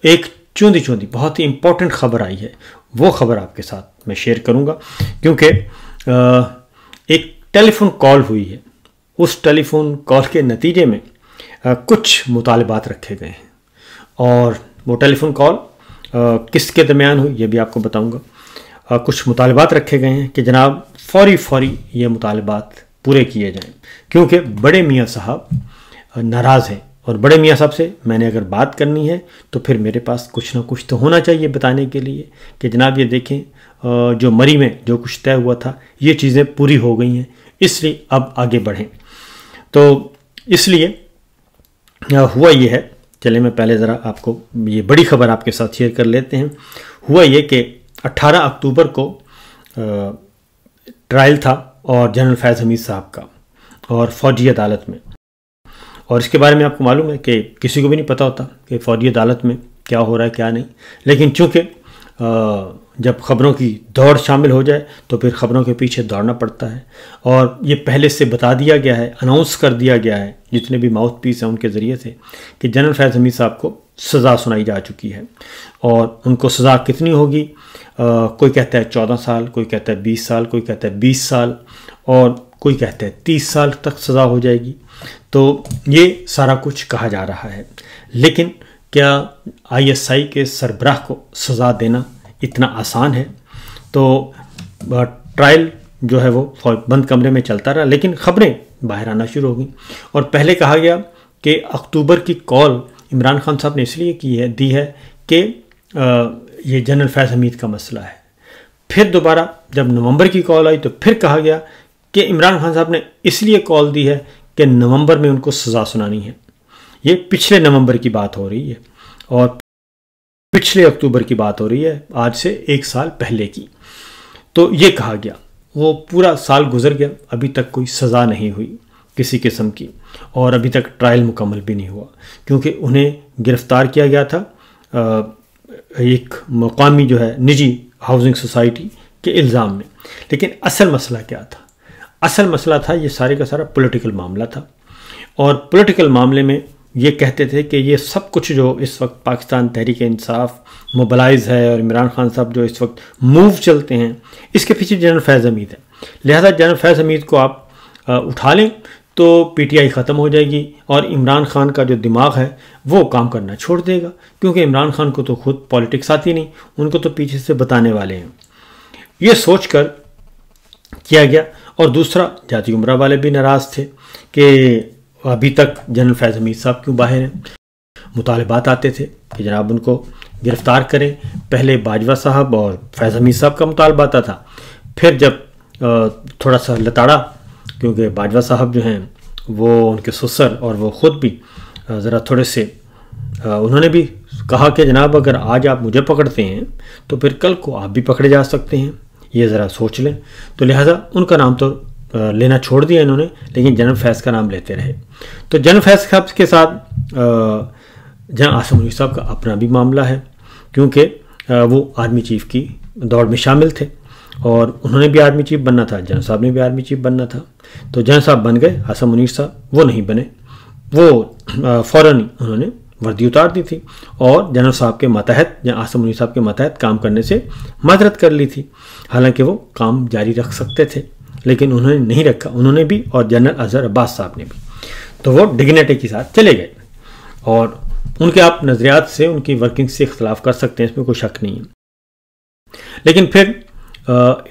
एक चूंधी चूंधी बहुत ही इंपॉर्टेंट खबर आई है, वो खबर आपके साथ मैं शेयर करूंगा, क्योंकि एक टेलीफोन कॉल हुई है। उस टेलीफोन कॉल के नतीजे में कुछ मुतालबात रखे गए हैं, और वो टेलीफोन कॉल किसके दरमियान हुई ये भी आपको बताऊंगा। कुछ मुतालबात रखे गए हैं कि जनाब फौरी ये मुतालबात पूरे किए जाएं, क्योंकि बड़े मियाँ साहब नाराज़ हैं, और बड़े मियाँ साहब से मैंने अगर बात करनी है तो फिर मेरे पास कुछ ना कुछ तो होना चाहिए बताने के लिए कि जनाब ये देखें जो मरी में जो कुछ तय हुआ था ये चीज़ें पूरी हो गई हैं, इसलिए अब आगे बढ़ें। तो इसलिए हुआ ये है, चले मैं पहले ज़रा आपको ये बड़ी खबर आपके साथ शेयर कर लेते हैं। हुआ ये कि 18 अक्टूबर को ट्रायल था और जनरल फैज़ हमीद साहब का, और फ़ौजी अदालत में, और इसके बारे में आपको मालूम है कि किसी को भी नहीं पता होता कि फ़ौजी अदालत में क्या हो रहा है क्या नहीं, लेकिन चूँकि जब ख़बरों की दौड़ शामिल हो जाए तो फिर ख़बरों के पीछे दौड़ना पड़ता है, और ये पहले से बता दिया गया है, अनाउंस कर दिया गया है जितने भी माउथ पीस हैं उनके ज़रिए से कि जनरल फैज़ हमीद साहब को सज़ा सुनाई जा चुकी है। और उनको सज़ा कितनी होगी, कोई कहता है 14 साल, कोई कहता है 20 साल, कोई कहता है 20 साल, और कोई कहता है 30 साल तक सज़ा हो जाएगी। तो ये सारा कुछ कहा जा रहा है, लेकिन क्या ISI के सरबराह को सज़ा देना इतना आसान है? तो ट्रायल जो है वो बंद कमरे में चलता रहा, लेकिन ख़बरें बाहर आना शुरू हो गई, और पहले कहा गया कि अक्टूबर की कॉल इमरान खान साहब ने इसलिए दी है कि ये जनरल फैज़ हमीद का मसला है। फिर दोबारा जब नवंबर की कॉल आई तो फिर कहा गया कि इमरान खान साहब ने इसलिए कॉल दी है कि नवंबर में उनको सज़ा सुनानी है। ये पिछले नवंबर की बात हो रही है और पिछले अक्टूबर की बात हो रही है, आज से 1 साल पहले की। तो ये कहा गया, वो पूरा साल गुजर गया, अभी तक कोई सज़ा नहीं हुई किसी किस्म की, और अभी तक ट्रायल मुकम्मल भी नहीं हुआ, क्योंकि उन्हें गिरफ़्तार किया गया था एक मकामी जो है निजी हाउसिंग सोसाइटी के इल्ज़ाम में। लेकिन असल मसला क्या था? असल मसला था ये सारे का सारा पॉलिटिकल मामला था, और पॉलिटिकल मामले में ये कहते थे कि ये सब कुछ जो इस वक्त पाकिस्तान तहरीक इंसाफ मोबलाइज है और इमरान खान साहब जो इस वक्त मूव चलते हैं, इसके पीछे जनरल फैज़ हमीद है। लिहाजा जनरल फैज़ हमीद को आप उठा लें तो PTI ख़त्म हो जाएगी, और इमरान खान का जो दिमाग है वो काम करना छोड़ देगा, क्योंकि इमरान खान को तो खुद पॉलिटिक्स आती नहीं, उनको तो पीछे से बताने वाले हैं। ये सोच कर किया गया। और दूसरा, जाती उमरा वाले भी नाराज़ थे कि अभी तक जनरल फैज़ हमीद साहब क्यों बाहर हैं। मुतालबात आते थे कि जनाब उनको गिरफ़्तार करें। पहले बाजवा साहब और फैज़ हमीद साहब का मुतालबा आता था, फिर जब थोड़ा सा लताड़ा, क्योंकि बाजवा साहब जो हैं वो उनके ससुर और वो ख़ुद भी ज़रा थोड़े से उन्होंने भी कहा कि जनाब अगर आज आप मुझे पकड़ते हैं तो फिर कल को आप भी पकड़े जा सकते हैं, ये ज़रा सोच लें। तो लिहाजा उनका नाम तो लेना छोड़ दिया इन्होंने, लेकिन जनरल फैज़ का नाम लेते रहे। तो जनरल फैज़ साहब के साथ जनरल आसिम मुनीर साहब का अपना भी मामला है, क्योंकि वो आर्मी चीफ़ की दौड़ में शामिल थे और उन्होंने भी आर्मी चीफ़ बनना था, जनरल साहब ने भी आर्मी चीफ़ बनना था। तो जनरल साहब बन गए, आसिम मुनीर साहब वो नहीं बने, वो फ़ौरन ही उन्होंने वर्दी उतार दी थी और जनरल साहब के मतहत या आसिम मुनीर साहब के मतहत काम करने से माजरत कर ली थी। हालांकि वो काम जारी रख सकते थे, लेकिन उन्होंने नहीं रखा, उन्होंने भी और जनरल अजहर अब्बास साहब ने भी। तो वो डिग्निटी के साथ चले गए, और उनके आप नज़रियात से उनकी वर्किंग से इख्तलाफ कर सकते हैं, इसमें कोई शक नहीं है। लेकिन फिर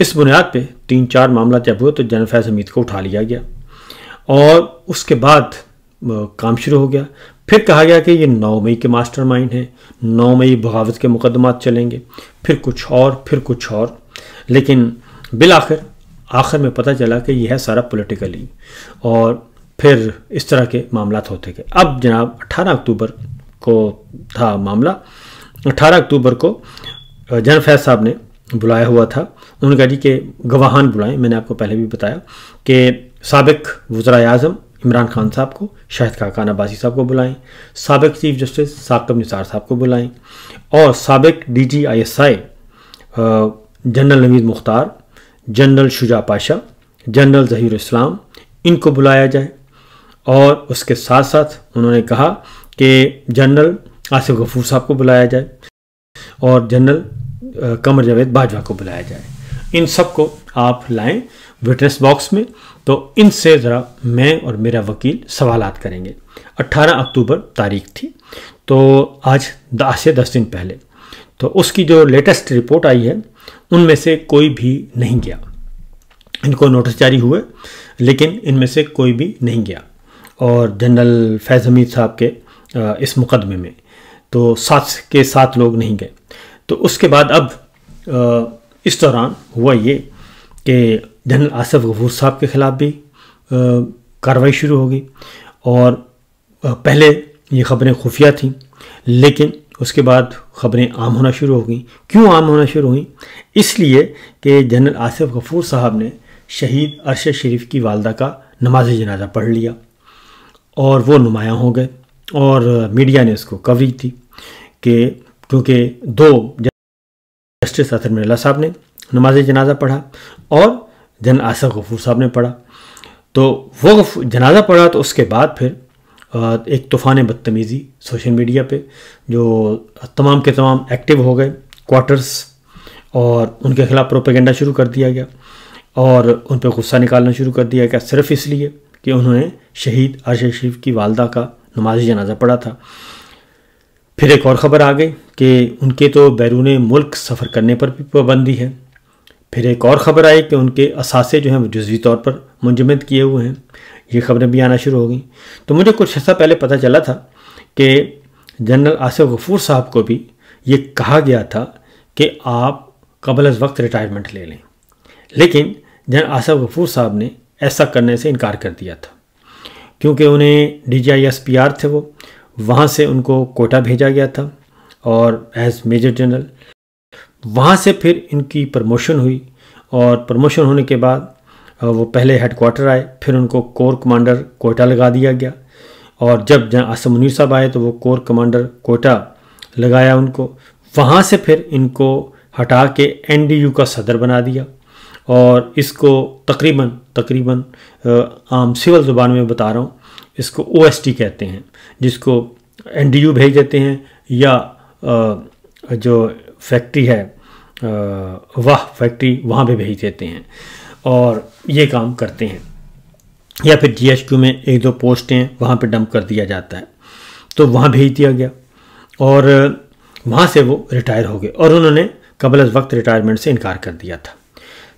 इस बुनियाद पे 3-4 मामला जब हुए तो जनरल फैज़ हमीद को उठा लिया गया, और उसके बाद काम शुरू हो गया। फिर कहा गया कि ये 9 मई के मास्टरमाइंड हैं, 9 मई बगावत के मुकदमात चलेंगे, फिर कुछ और, फिर कुछ और। लेकिन बिल आखिर में पता चला कि यह है सारा पॉलिटिकली, और फिर इस तरह के मामलात होते गए। अब जनाब 18 अक्टूबर को था मामला। 18 अक्टूबर को जनरल फैज़ साहब ने बुलाया हुआ था, उन्होंने कहा जी कि गवाहान बुलाएं। मैंने आपको पहले भी बताया कि साबिक वज़ीर आज़म इमरान खान साहब को, शाहिद खाकान अब्बासी साहब को बुलाएं, साबिक चीफ जस्टिस साकिब निसार साहब को बुलाएं, और साबिक DG ISI general Naveed Mukhtar, general Shuja Pasha, general Zaheer Islam, इनको बुलाया जाए। और उसके साथ साथ उन्होंने कहा कि जनरल आसिफ गफूर साहब को बुलाया जाए और जनरल कमर जावेद बाजवा को बुलाया जाए। इन सब को आप लाएं विटनेस बॉक्स में, तो इनसे ज़रा मैं और मेरा वकील सवालात करेंगे। 18 अक्टूबर तारीख थी, तो आज से 10 दिन पहले, तो उसकी जो लेटेस्ट रिपोर्ट आई है उनमें से कोई भी नहीं गया। इनको नोटिस जारी हुए लेकिन इनमें से कोई भी नहीं गया। और जनरल फैज़ हमीद साहब के इस मुकदमे में तो 7 के 7 लोग नहीं गए। तो उसके बाद अब इस दौरान हुआ ये कि जनरल आसिफ गफूर साहब के ख़िलाफ़ भी कार्रवाई शुरू हो गई। और पहले ये ख़बरें खुफिया थीं, लेकिन उसके बाद ख़बरें आम होना शुरू हो गई। क्यों आम होना शुरू हुई? इसलिए कि जनरल आसिफ गफूर साहब ने शहीद अरशद शरीफ की वालदा का नमाज जनाजा पढ़ लिया और वो नुमायाँ हो गए। और मीडिया ने उसको कवरेज दी कि क्योंकि 2 जस्टिस अतर मिर्ज़ा साहब ने नमाज जनाजा पढ़ा और जनरल आसिफ गफूर साहब ने पढ़ा। तो वो जनाजा पढ़ा तो उसके बाद फिर एक तूफ़ान बदतमीज़ी सोशल मीडिया पे जो तमाम के तमाम एक्टिव हो गए क्वार्टर्स, और उनके ख़िलाफ़ प्रोपेगेंडा शुरू कर दिया गया और उन पर गुस्सा निकालना शुरू कर दिया गया, सिर्फ इसलिए कि उन्होंने शहीद अरशद शरीफ की वालदा का नमाज जनाजा पढ़ा था। फिर एक और ख़बर आ गई कि उनके तो बैरून मुल्क सफ़र करने पर भी पाबंदी है। फिर एक और ख़बर आई कि उनके असासे जो हैं वो जुज़वी तौर पर मुंजमद किए हुए हैं। ये ख़बरें भी आना शुरू हो गई। तो मुझे कुछ ऐसा पहले पता चला था कि जनरल आसिफ गफूर साहब को भी ये कहा गया था कि आप क़ब्ल अज़ वक्त रिटायरमेंट ले लें, लेकिन जनरल आसिफ गफूर साहब ने ऐसा करने से इनकार कर दिया था, क्योंकि उन्हें DGISPR थे वो, वहाँ से उनको कोटा भेजा गया था और एज़ मेजर जनरल वहाँ से फिर इनकी प्रमोशन हुई। और प्रमोशन होने के बाद वो पहले हेडक्वार्टर आए, फिर उनको कोर कमांडर कोटा लगा दिया गया। और जब जनरल आसिम मुनीर साहब आए तो वो कोर कमांडर कोटा लगाया उनको। वहाँ से फिर इनको हटा के NDU का सदर बना दिया और इसको तकरीबन आम सिविल ज़ुबान में बता रहा हूँ, इसको OST कहते हैं, जिसको NDU भेज देते हैं या जो फैक्ट्री है वाह फैक्ट्री वहाँ पे भेज देते हैं और ये काम करते हैं, या फिर GHQ में 1-2 पोस्टें हैं वहाँ पे डंप कर दिया जाता है। तो वहाँ भेज दिया गया और वहाँ से वो रिटायर हो गए और उन्होंने क़ब्ल अज़ वक्त रिटायरमेंट से इनकार कर दिया था।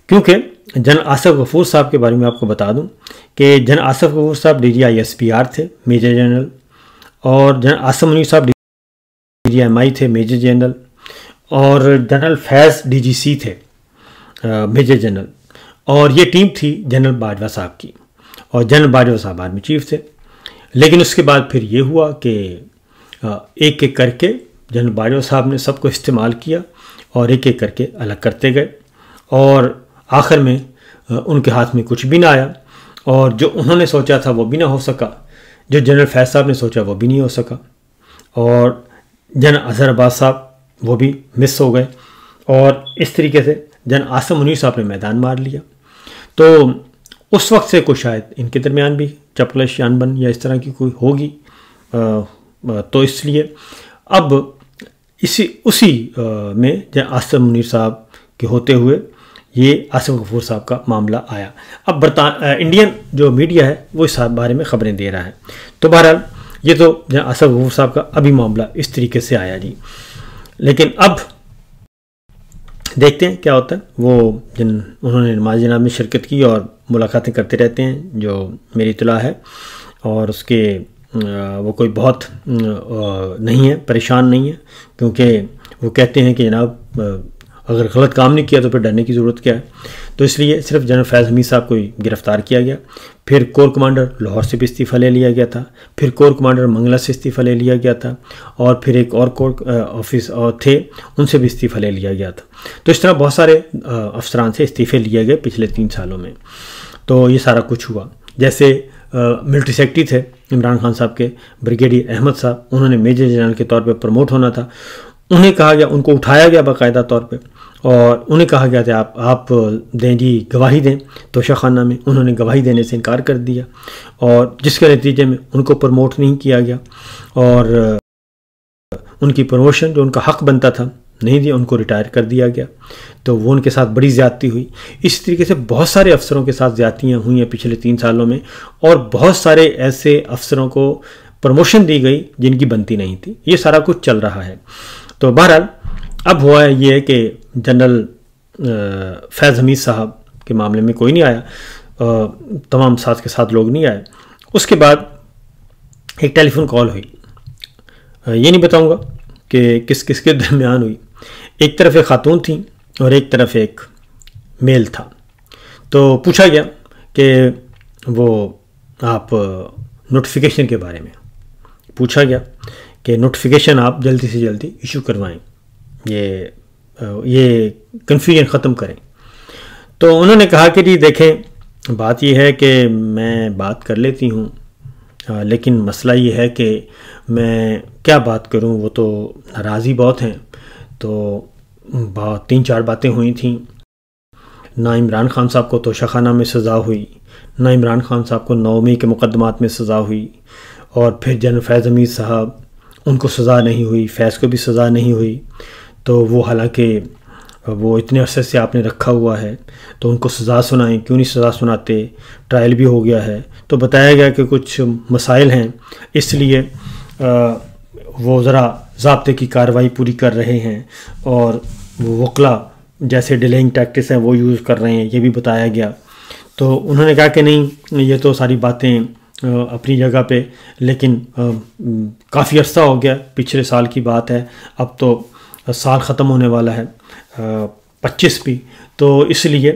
क्योंकि जनरल आसिफ गफूर साहब के बारे में आपको बता दूं कि जनरल आसिफ गफूर साहब DGISPR थे मेजर जनरल, और जनरल आसिम मुनीर साहब DGMI थे मेजर जनरल, और जनरल फैज़ DGC थे मेजर जनरल, और ये टीम थी जनरल बाजवा साहब की, और जनरल बाजवा साहब आर्मी चीफ थे। लेकिन उसके बाद फिर ये हुआ कि एक एक करके जनरल बाजवा साहब ने सबको इस्तेमाल किया और एक एक करके अलग करते गए और आखिर में उनके हाथ में कुछ भी ना आया, और जो उन्होंने सोचा था वो भी ना हो सका, जो जनरल फैज़ साहब ने सोचा वो भी नहीं हो सका, और जनरल अज़हर अब्बास साहब वो भी मिस हो गए, और इस तरीके से जनरल आसिम मुनीर साहब ने मैदान मार लिया। तो उस वक्त से कुछ शायद इनके दरमियान भी चपकलश अनबन या इस तरह की कोई होगी, तो इसलिए अब उसी में जनरल आसिम मुनीर साहब के होते हुए ये आसिफ गफूर साहब का मामला आया। अब इंडियन जो मीडिया है वो इस बारे में ख़बरें दे रहा है। तो बहरहाल ये तो जनरल आसिफ गफूर साहब का अभी मामला इस तरीके से आया जी। लेकिन अब देखते हैं क्या होता है। वो उन्होंने नमाज जनाब में शिरकत की और मुलाकातें करते रहते हैं जो मेरी इत्तला है, और उसके वो कोई बहुत नहीं है, परेशान नहीं है, क्योंकि वो कहते हैं कि जनाब अगर गलत काम नहीं किया तो फिर डरने की ज़रूरत क्या है। तो इसलिए सिर्फ जनरल फैज़ हमीद साहब को गिरफ़्तार किया गया, फिर कोर कमांडर लाहौर से भी इस्तीफ़ा ले लिया गया था, फिर कोर कमांडर मंगला से इस्तीफ़ा ले लिया गया था, और फिर एक और कोर ऑफिस थे उनसे भी इस्तीफ़ा ले लिया गया था। तो इस तरह बहुत सारे अफसरान से इस्तीफ़े लिए गए पिछले 3 सालों में। तो ये सारा कुछ हुआ। जैसे मिलिट्री सेक्रेटरी थे इमरान खान साहब के ब्रिगेडियर अहमद साहब, उन्होंने मेजर जनरल के तौर पे प्रमोट होना था। उन्हें कहा गया, उनको उठाया गया बाकायदा तौर पे, और उन्हें कहा गया था आप दें जी, गवाही दें तोशाखाना में। उन्होंने गवाही देने से इनकार कर दिया, और जिसके नतीजे में उनको प्रमोट नहीं किया गया, और उनकी प्रमोशन जो उनका हक बनता था नहीं दिया, उनको रिटायर कर दिया गया। तो वो उनके साथ बड़ी ज़्यादती हुई। इस तरीके से बहुत सारे अफसरों के साथ ज़्यादतियाँ हुई हैं पिछले 3 सालों में, और बहुत सारे ऐसे अफसरों को प्रमोशन दी गई जिनकी बनती नहीं थी। ये सारा कुछ चल रहा है। तो बहरहाल अब हुआ है ये कि जनरल फैज़ हमीद साहब के मामले में कोई नहीं आया, तमाम साथ के साथ लोग नहीं आए। उसके बाद एक टेलीफोन कॉल हुई, ये नहीं बताऊंगा कि किस किस के दरमियान हुई। एक तरफ एक खातून थी और एक तरफ एक मेल था। तो पूछा गया कि वो आप नोटिफिकेशन के बारे में पूछा गया कि नोटिफिकेशन आप जल्दी से जल्दी इशू करवाएं, ये कन्फ्यूजन ख़त्म करें। तो उन्होंने कहा कि जी देखें, बात यह है कि मैं बात कर लेती हूँ, लेकिन मसला ये है कि मैं क्या बात करूँ, वो तो नाराज़ी बहुत हैं। तो 3-4 बातें हुई थी। ना इमरान खान साहब को तोशाखाना में सज़ा हुई, ना इमरान खान साहब को 9 मई के मुकदमात में सज़ा हुई, और फिर जनरल फैज़ हमीद साहब उनको सज़ा नहीं हुई, फैज़ को भी सज़ा नहीं हुई। तो वो हालांकि वो इतने अरसे से आपने रखा हुआ है तो उनको सज़ा सुनाएं, क्यों नहीं सज़ा सुनाते, ट्रायल भी हो गया है। तो बताया गया कि कुछ मसाइल हैं, इसलिए वो ज़रा ज़ाब्ते की कार्रवाई पूरी कर रहे हैं, और वो वकला जैसे डिलेइंग टैक्टिक्स हैं वो यूज़ कर रहे हैं, ये भी बताया गया। तो उन्होंने कहा कि नहीं, ये तो सारी बातें अपनी जगह पे, लेकिन काफ़ी अर्सा हो गया, पिछले साल की बात है, अब तो साल ख़त्म होने वाला है 25 भी। तो इसलिए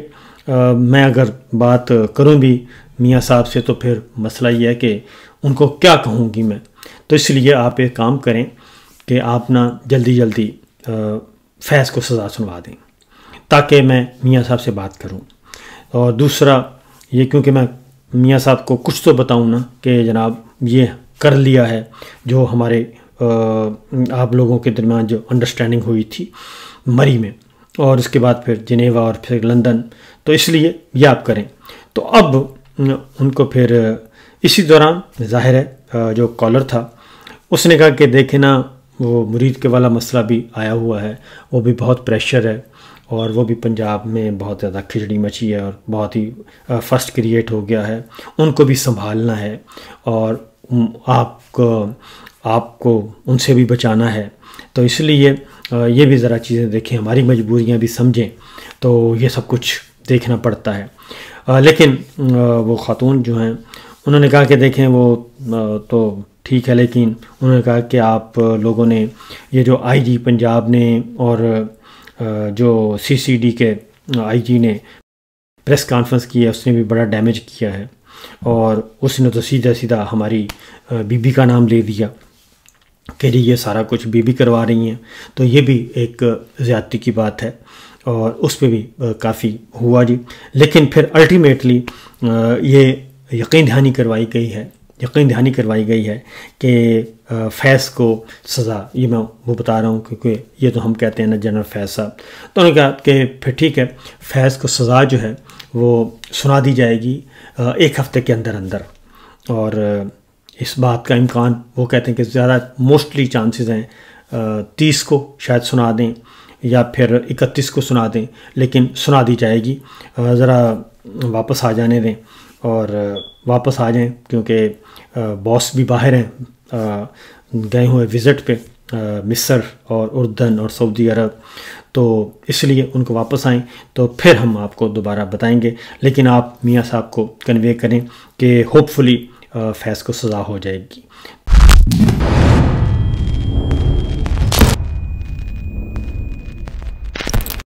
मैं अगर बात करूं भी मियाँ साहब से तो फिर मसला ये है कि उनको क्या कहूँगी मैं। तो इसलिए आप एक काम करें कि आप ना जल्दी जल्दी फैज़ को सज़ा सुनवा दें ताकि मैं मियाँ साहब से बात करूं। और दूसरा ये, क्योंकि मैं मियाँ साहब को कुछ तो बताऊं ना कि जनाब ये कर लिया है जो हमारे आप लोगों के दरमियान जो अंडरस्टैंडिंग हुई थी मरी में, और उसके बाद फिर जिनेवा और फिर लंदन। तो इसलिए ये आप करें। तो अब उनको फिर इसी दौरान ज़ाहिर है जो कॉलर था उसने कहा कि देखें ना, वो मुरीद के वाला मसला भी आया हुआ है, वो भी बहुत प्रेशर है, और वो भी पंजाब में बहुत ज़्यादा खिचड़ी मची है और बहुत ही फर्स्ट क्रिएट हो गया है, उनको भी संभालना है, और आपको उनसे भी बचाना है। तो इसलिए ये भी ज़रा चीज़ें देखें, हमारी मजबूरियां भी समझें। तो ये सब कुछ देखना पड़ता है। लेकिन वो ख़ातून जो हैं उन्होंने कहा कि देखें वो तो ठीक है, लेकिन उन्होंने कहा कि आप लोगों ने ये जो आईजी पंजाब ने और जो सीसीडी के आईजी ने प्रेस कॉन्फ्रेंस की है उसने भी बड़ा डैमेज किया है, और उसने तो सीधा सीधा हमारी बीबी का नाम ले दिया कि जी ये सारा कुछ बीबी करवा रही हैं। तो ये भी एक ज़्यादती की बात है, और उस पर भी काफ़ी हुआ जी। लेकिन फिर अल्टीमेटली ये यकीन दहानी करवाई गई है कि फैज़ को सज़ा, ये मैं वो बता रहा हूँ क्योंकि ये तो हम कहते हैं ना जनरल फैज़ साहब। तो उन्होंने कहा कि फिर ठीक है, फैज़ को सज़ा जो है वो सुना दी जाएगी 1 हफ़्ते के अंदर अंदर, और इस बात का इम्कान वो कहते हैं कि ज़्यादा मोस्टली चांसेस हैं 30 को शायद सुना दें या फिर 31 को सुना दें, लेकिन सुना दी जाएगी। ज़रा वापस आ जाने दें और वापस आ जाएं, क्योंकि बॉस भी बाहर हैं गए हुए विज़िट पे मिस्र और उर्दन और सऊदी अरब, तो इसलिए उनको वापस आएँ तो फिर हम आपको दोबारा बताएंगे। लेकिन आप मियाँ साहब को कन्वे करें कि होपफुली फैज़ को सज़ा हो जाएगी।